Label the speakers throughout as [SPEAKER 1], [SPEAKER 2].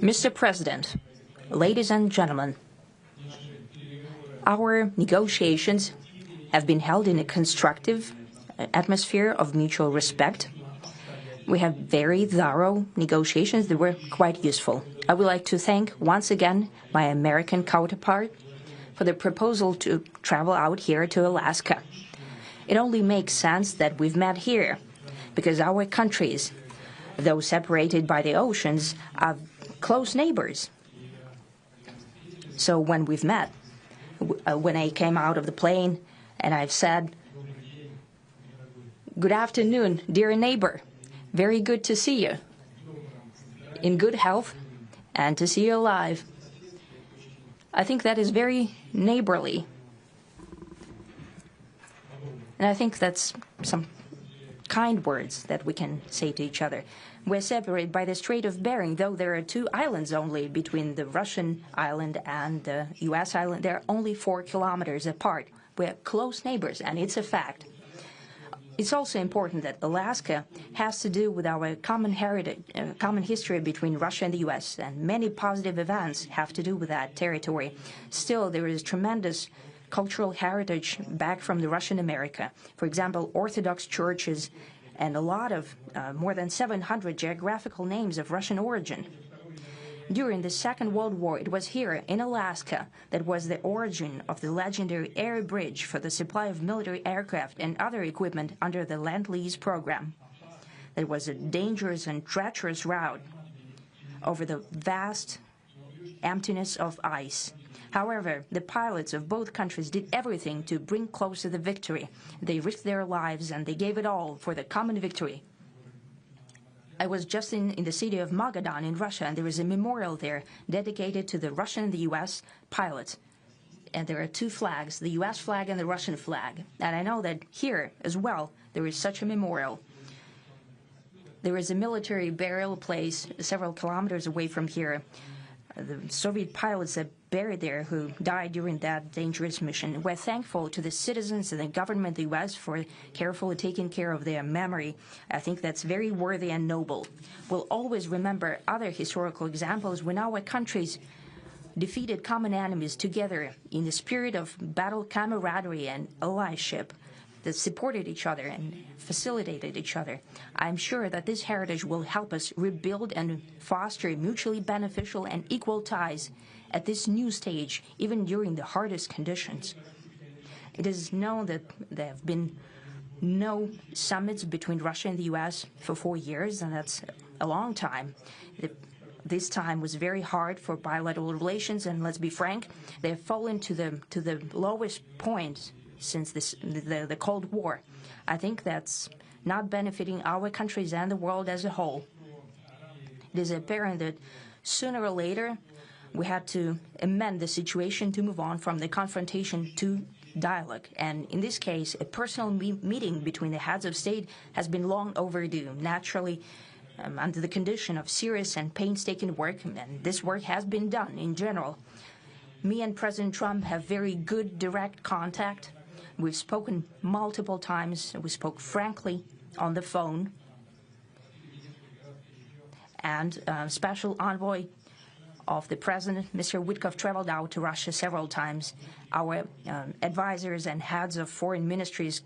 [SPEAKER 1] Mr. President, ladies and gentlemen, our negotiations have been held in a constructive atmosphere of mutual respect. We have very thorough negotiations that were quite useful. I would like to thank once again my American counterpart for the proposal to travel out here to Alaska. It only makes sense that we've met here, because our countries, though separated by the oceans, are close neighbors. So when we've met, when I came out of the plane and I've said, "Good afternoon, dear neighbor. Very good to see you. In good health and to see you alive." I think that is very neighborly. And I think that's some kind words that we can say to each other. We're separated by the Strait of Bering, though there are 2 islands only between the Russian island and the U.S. island. They're only 4 kilometers apart. We're close neighbors, and it's a fact. It's also important that Alaska has to do with our common heritage, common history between Russia and the U.S., and many positive events have to do with that territory. Still, there is tremendous cultural heritage back from the Russian America. For example, Orthodox churches and a lot of more than 700 geographical names of Russian origin. During the Second World War, it was here in Alaska that was the origin of the legendary air bridge for the supply of military aircraft and other equipment under the Lend-Lease program. It was a dangerous and treacherous route over the vast emptiness of ice. However, the pilots of both countries did everything to bring closer the victory. They risked their lives and they gave it all for the common victory. I was just in the city of Magadan in Russia, and there is a memorial there dedicated to the Russian and the U.S. pilots. And there are 2 flags, the U.S. flag and the Russian flag. And I know that here as well there is such a memorial. There is a military burial place several kilometers away from here. The Soviet pilots that buried there who died during that dangerous mission. We're thankful to the citizens and the government of the U.S. for carefully taking care of their memory. I think that's very worthy and noble. We'll always remember other historical examples when our countries defeated common enemies together in the spirit of battle camaraderie and allyship that supported each other and facilitated each other. I'm sure that this heritage will help us rebuild and foster mutually beneficial and equal ties at this new stage, even during the hardest conditions. It is known that there have been no summits between Russia and the U.S. for 4 years, and that's a long time. This time was very hard for bilateral relations, and let's be frank, they have fallen to the lowest point since the Cold War. I think that's not benefiting our countries and the world as a whole. It is apparent that sooner or later we had to amend the situation to move on from the confrontation to dialogue. And in this case, a personal meeting between the heads of state has been long overdue. Naturally, under the condition of serious and painstaking work, and this work has been done in general. Me and President Trump have very good direct contact. We've spoken multiple times. We spoke frankly on the phone. And Special Envoy of the President, Mr. Witkoff, traveled out to Russia several times. Our advisors and heads of foreign ministries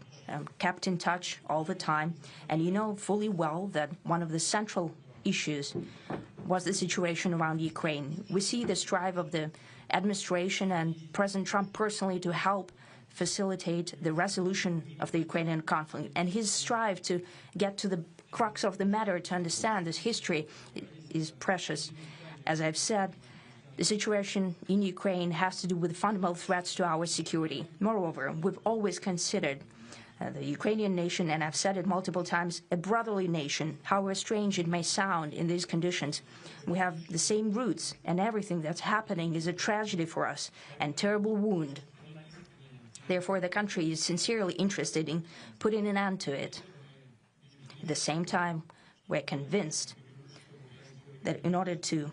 [SPEAKER 1] kept in touch all the time. And you know fully well that one of the central issues was the situation around Ukraine. We see the strive of the administration and President Trump personally to help facilitate the resolution of the Ukrainian conflict. And his strive to get to the crux of the matter, to understand this history, is precious. As I've said, the situation in Ukraine has to do with fundamental threats to our security. Moreover, we've always considered the Ukrainian nation, and I've said it multiple times, a brotherly nation, however strange it may sound in these conditions. We have the same roots, and everything that's happening is a tragedy for us and terrible wound. Therefore, the country is sincerely interested in putting an end to it. At the same time, we're convinced that in order to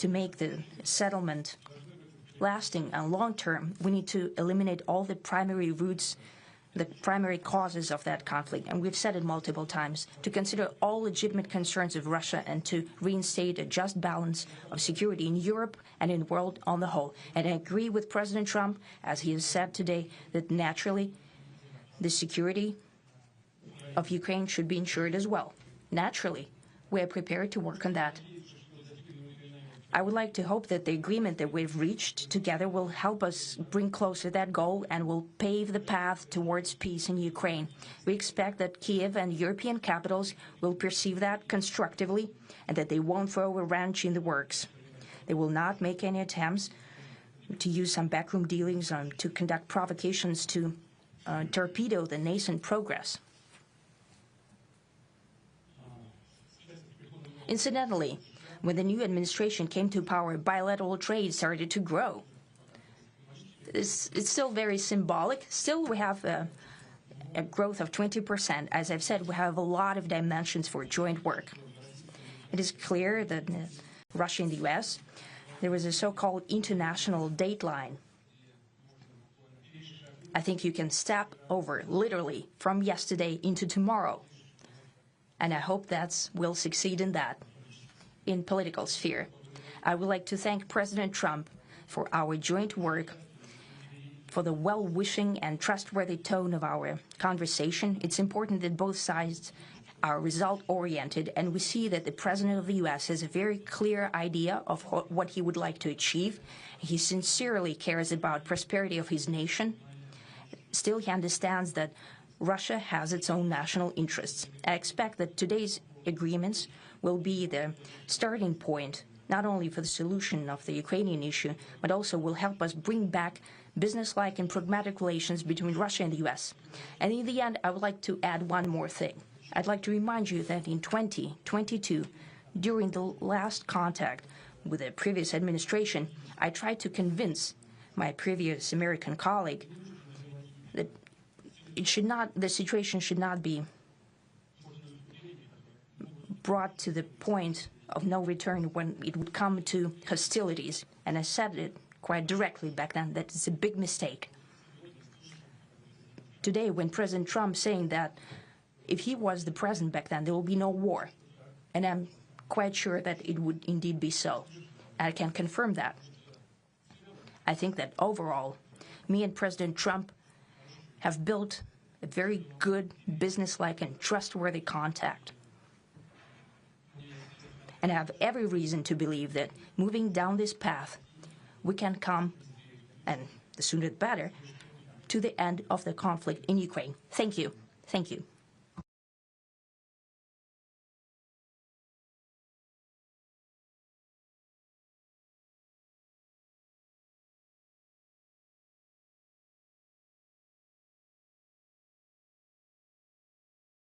[SPEAKER 1] make the settlement lasting and long-term, we need to eliminate all the primary roots the primary causes of that conflict, and we've said it multiple times, to consider all legitimate concerns of Russia and to reinstate a just balance of security in Europe and in the world on the whole. And I agree with President Trump, as he has said today, that naturally the security of Ukraine should be ensured as well. Naturally, we are prepared to work on that. I would like to hope that the agreement that we've reached together will help us bring closer that goal and will pave the path towards peace in Ukraine. We expect that Kiev and European capitals will perceive that constructively and that they won't throw a wrench in the works. They will not make any attempts to use some backroom dealings to conduct provocations to torpedo the nascent progress. Incidentally, when the new administration came to power, bilateral trade started to grow. It's still very symbolic. Still, we have a growth of 20%. As I've said, we have a lot of dimensions for joint work. It is clear that Russia and the U.S., there was a so-called international dateline. I think you can step over, literally, from yesterday into tomorrow. And I hope that we'll succeed in that. In political sphere, I would like to thank President Trump for our joint work, for the well-wishing and trustworthy tone of our conversation. It's important that both sides are result-oriented, and we see that the President of the U.S. has a very clear idea of what he would like to achieve. He sincerely cares about prosperity of his nation. Still, he understands that Russia has its own national interests. I expect that today's agreements will be the starting point, not only for the solution of the Ukrainian issue, but also will help us bring back business-like and pragmatic relations between Russia and the U.S. And in the end, I would like to add one more thing. I'd like to remind you that in 2022, during the last contact with the previous administration, I tried to convince my previous American colleague that the situation should not be brought to the point of no return when it would come to hostilities. And I said it quite directly back then that it's a big mistake. Today, when President Trump saying that if he was the president back then, there will be no war. And I'm quite sure that it would indeed be so. I can confirm that. I think that overall, me and President Trump have built a very good, business-like and trustworthy contact. And I have every reason to believe that moving down this path, we can come, and the sooner the better, to the end of the conflict in Ukraine. Thank you. Thank you.